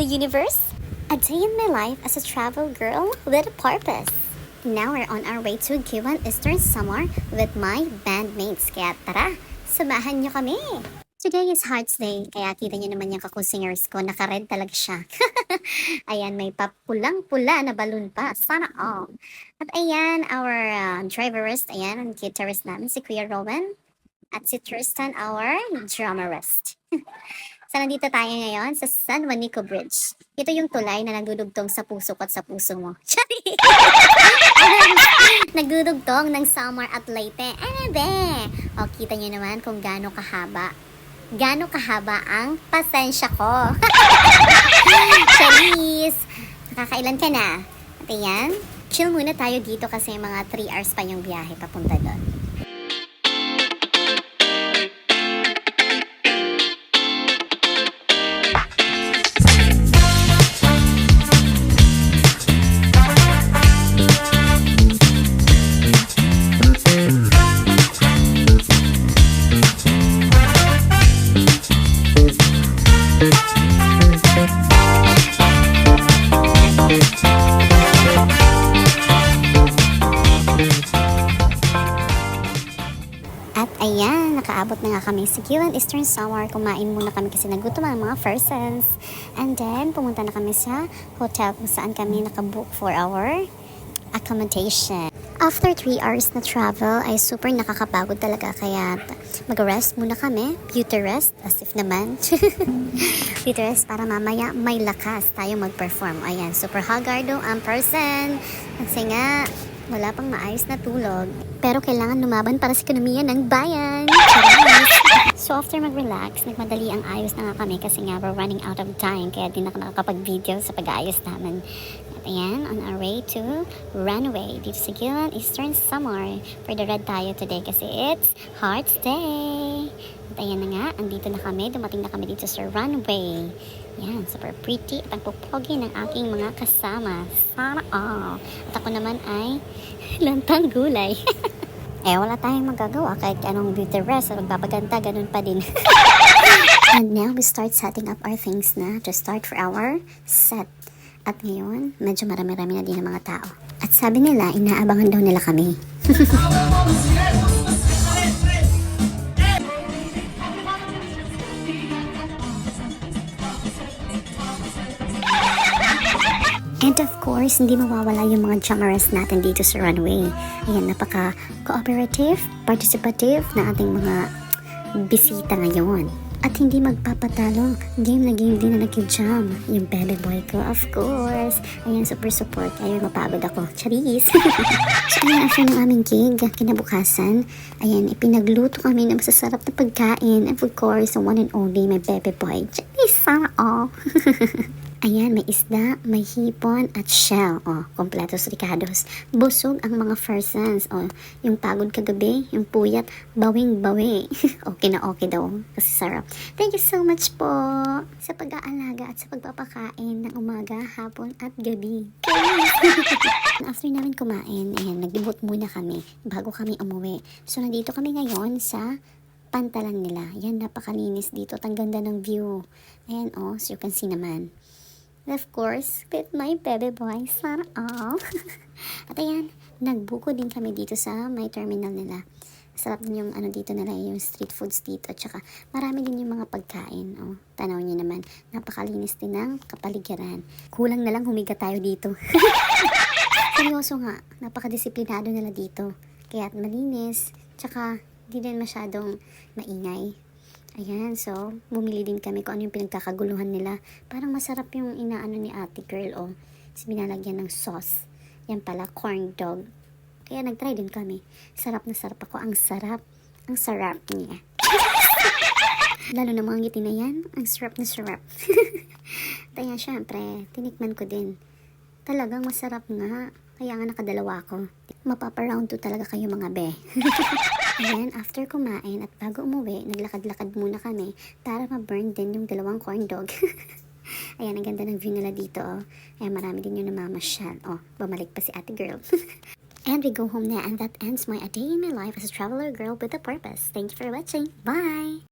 universe? A day in my life as a travel girl with a purpose. Now we're on our way to Giwan Eastern Samar with my bandmates. Kaya tara, samahan niyo kami! Today is Hearts Day, kaya kita niyo naman yung kakusingers ko, naka-red talaga siya. Ayan, may papulang-pula na balloon pa. Sana all. At ayan, our driverist, ayan, ang guitarist namin, si Kuya Rowan. At si Tristan, our drummerist. So, nandito tayo ngayon sa San Juanico Bridge. Ito yung tulay na nagdudugtong sa puso ko at sa puso mo. Nagdudugtong ng Samar at Leyte. Ano be? O, kita nyo naman kung gaano kahaba. Gaano kahaba ang pasensya ko. Charis! Nakakailan ka na? At ayan, chill muna tayo dito kasi mga 3 hours pa yung biyahe papunta doon. At ayan, nakaabot na nga kami sa Giwan Eastern Samar. Kumain muna kami kasi nagutom ang mga persons. And then, pumunta na kami sa hotel kung saan kami nakabook for our accommodation. After 3 hours na travel, ay super nakakapagod talaga. Kaya mag-rest muna kami. Beauty rest, as if naman. Beauty rest para mamaya may lakas tayo mag-perform. Ayan, super hagardo ang person. Kasi nga, wala pang maayos na tulog. Pero kailangan lumaban para sa ekonomiya ng bayan. So after mag-relax, nagmadali ang ayos na nga kami kasi nga we're running out of time. Kaya di na nakakapag-video sa pag-aayos namin. At ayan, on our way to Runway dito sa Giwan Eastern Samar. For the red tayo today kasi it's Hearts Day. At ayan na nga, andito na kami. Dumating na kami dito sa Runway. Yan, super pretty at ang pupogi ng aking mga kasama. Sana all. At ako naman ay lantang gulay. Wala tayong magagawa kahit anong beauty rest at magpapaganda, ganun pa din. And now we start setting up our things na to start for our set. At ngayon, medyo marami-rami na din ang mga tao. At sabi nila, inaabangan daw nila kami. And of course, hindi mawawala yung mga jammers natin dito sa Runway. Ayan, napaka-cooperative, participative na ating mga bisita ngayon. At hindi magpapatalo. Game na game din na nag-jam. Yung baby boy ko, of course. Ayan, super support. Ayaw mapagod ako. Charis! So, ayan, after ng aming gig, kinabukasan, ayan, ipinagluto kami ng masasarap na pagkain. And of course, the one and only, my baby boy. Charis! Sana all! Ayan, may isda, may hipon, at shell. O, kompletos ricados. Busog ang mga persons. O, yung pagod kagabi, yung puyat, bawing-bawi. Okay na okay daw. Kasi sarap. Thank you so much po sa pag-aalaga at sa pagpapakain ng umaga, hapon, at gabi. After namin kumain, ayan, nag-debut muna kami bago kami umuwi. So, nandito kami ngayon sa pantalan nila. Ayan, napakalinis dito. Ang ganda ng view. Ayan, so you can see naman. Of course, with my baby boy, sana all. At ayan, nagbuko din kami dito sa may terminal nila. Sarap din yung dito nila, yung street foods dito. At saka marami din yung mga pagkain. Tanaw niyo naman, napakalinis din ng kapaligiran. Kulang na lang humiga tayo dito. Seryoso nga, napakadisiplinado nila dito. Kaya malinis, tsaka di din masyadong maingay. Ayan, so, bumili din kami kung ano yung pinagkakaguluhan nila. Parang masarap yung inaano ni ate girl, binalagyan ng sauce. Yan pala, corn dog. Kaya nagtry din kami. Sarap na sarap ako. Ang sarap. Ang sarap niya. Lalo na mga ngiti na yan, ang sarap na sarap. Kaya syempre, tinikman ko din. Talagang masarap nga. Kaya nga nakadalawa ako. Mapapa-round 2 talaga kayo mga be. Ayan, after kumain at bago umuwi, naglakad-lakad muna kami para ma-burn din yung 2 corn dog. Ayan, ang ganda ng view nila dito. Ayan, marami din yung namamasyal. Bumalik pa si ate girl. And we go home na, and that ends my A Day in My Life as a Traveler Girl with a Purpose. Thank you for watching. Bye!